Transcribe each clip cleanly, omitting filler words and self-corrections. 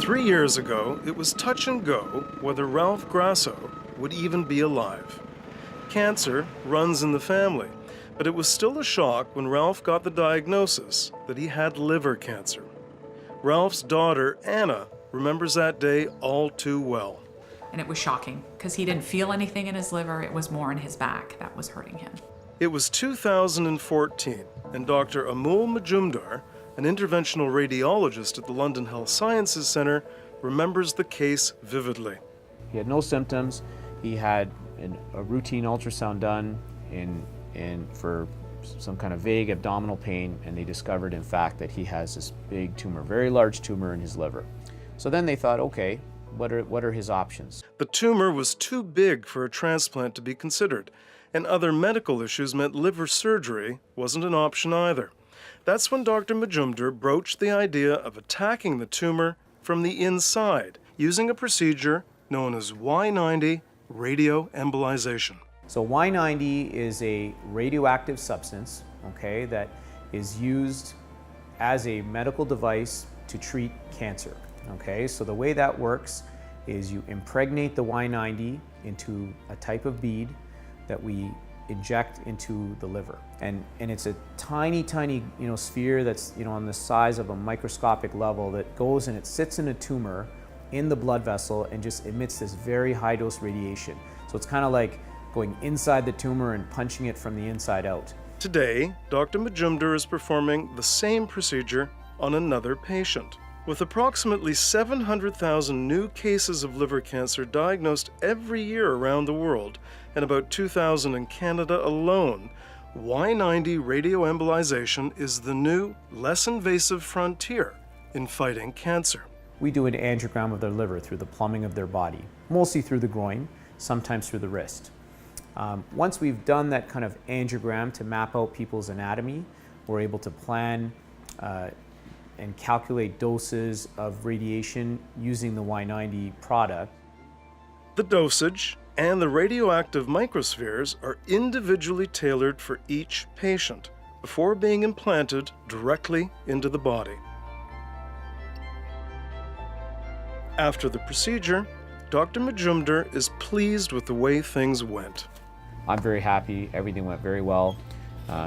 3 years ago, it was touch and go whether Ralph Grasso would even be alive. Cancer runs in the family, but it was still a shock when Ralph got the diagnosis that he had liver cancer. Ralph's daughter, Anna, remembers that day all too well. And it was shocking because he didn't feel anything in his liver. It was more in his back that was hurting him. It was 2014, and Dr. Amol Majumdar, an interventional radiologist at the London Health Sciences Centre, remembers the case vividly. He had no symptoms. He had a routine ultrasound done for some kind of vague abdominal pain, and they discovered, in fact, that he has this big tumor, very large tumor in his liver. So then they thought, okay, what are his options? The tumor was too big for a transplant to be considered, and other medical issues meant liver surgery wasn't an option either. That's when Dr. Majumdar broached the idea of attacking the tumor from the inside using a procedure known as Y90 radioembolization. So Y90 is a radioactive substance, okay, that is used as a medical device to treat cancer. Okay, so the way that works is you impregnate the Y90 into a type of bead that we inject into the liver. And it's a tiny sphere that's on the size of a microscopic level that goes and it sits in a tumor in the blood vessel and just emits this very high dose radiation. So it's kind of like going inside the tumor and punching it from the inside out. Today, Dr. Majumdar is performing the same procedure on another patient. With approximately 700,000 new cases of liver cancer diagnosed every year around the world, and about 2,000 in Canada alone, Y90 radioembolization is the new, less invasive frontier in fighting cancer. We do an angiogram of their liver through the plumbing of their body, mostly through the groin, sometimes through the wrist. Once we've done that kind of angiogram to map out people's anatomy, we're able to plan and calculate doses of radiation using the Y90 product. The dosage and the radioactive microspheres are individually tailored for each patient before being implanted directly into the body. After the procedure, Dr. Majumdar is pleased with the way things went. I'm very happy. Everything went very well.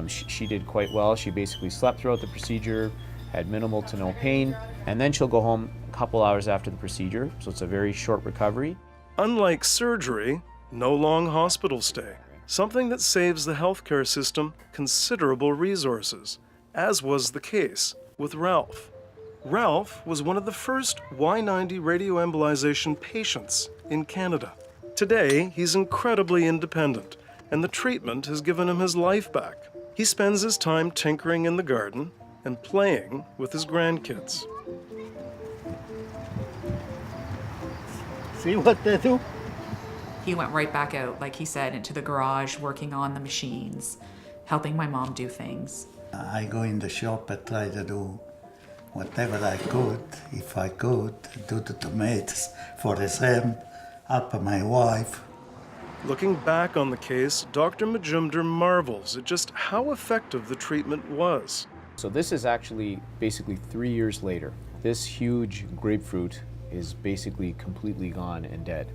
She did quite well. She basically slept throughout the procedure, had minimal to no pain, and then she'll go home a couple hours after the procedure, so it's a very short recovery. Unlike surgery, no long hospital stay, something that saves the healthcare system considerable resources, as was the case with Ralph. Ralph was one of the first Y90 radioembolization patients in Canada. Today, he's incredibly independent, and the treatment has given him his life back. He spends his time tinkering in the garden and playing with his grandkids. See what they do? He went right back out, like he said, into the garage, working on the machines, helping my mom do things. I go in the shop and try to do whatever I could, if I could, do the tomatoes for the Sam, help my wife. Looking back on the case, Dr. Majumdar marvels at just how effective the treatment was. So this is actually basically 3 years later. This huge grapefruit is basically completely gone and dead.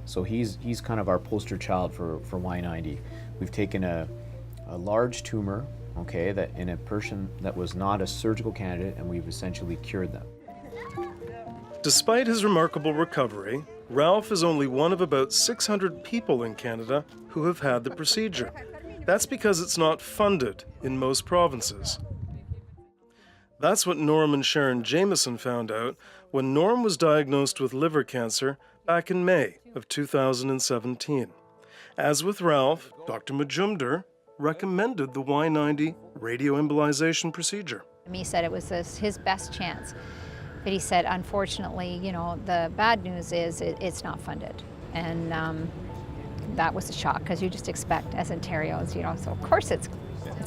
So he's kind of our poster child for Y90. We've taken a large tumor, okay, that in a person that was not a surgical candidate, and we've essentially cured them. Despite his remarkable recovery, Ralph is only one of about 600 people in Canada who have had the procedure. That's because it's not funded in most provinces. That's what Norm and Sharon Jameson found out when Norm was diagnosed with liver cancer back in May of 2017. As with Ralph, Dr. Majumdar recommended the Y90 radioembolization procedure. He said it was his best chance. But he said, unfortunately, the bad news is it's not funded. And that was a shock, because you just expect, as Ontarians, so of course it's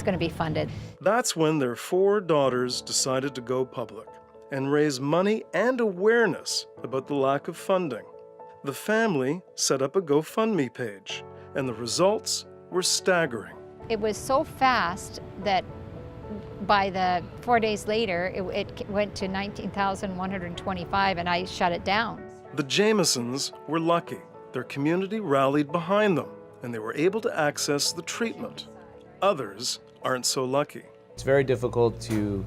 going to be funded. That's when their 4 daughters decided to go public and raise money and awareness about the lack of funding. The family set up a GoFundMe page, and the results were staggering. It was so fast that by the 4 days later, it went to 19,125, and I shut it down. The Jamesons were lucky. Their community rallied behind them, and they were able to access the treatment. Others aren't so lucky. It's very difficult to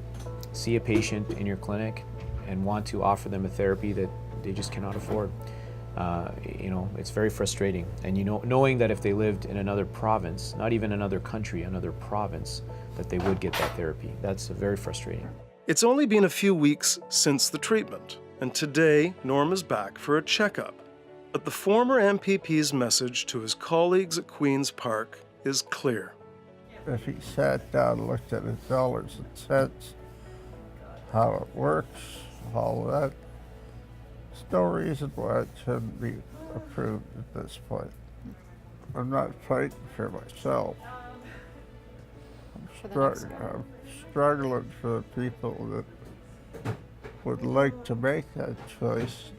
see a patient in your clinic and want to offer them a therapy that they just cannot afford. It's very frustrating. And knowing that if they lived in another province, not even another country, another province, that they would get that therapy. That's very frustrating. It's only been a few weeks since the treatment, and today Norm is back for a checkup. But the former MPP's message to his colleagues at Queen's Park is clear. If he sat down and looked at his dollars and cents, how it works, all of that, there's no reason why it shouldn't be approved at this point. I'm not fighting for myself. I'm struggling for the people that would like to make that choice.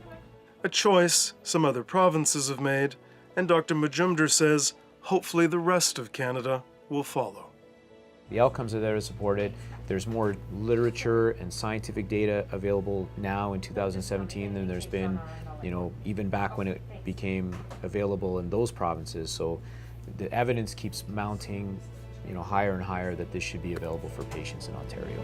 A choice some other provinces have made, and Dr. Majumdar says hopefully the rest of Canada will follow. The outcomes are there to support it. There's more literature and scientific data available now in 2017 than there's been, even back when it became available in those provinces. So the evidence keeps mounting, higher and higher that this should be available for patients in Ontario.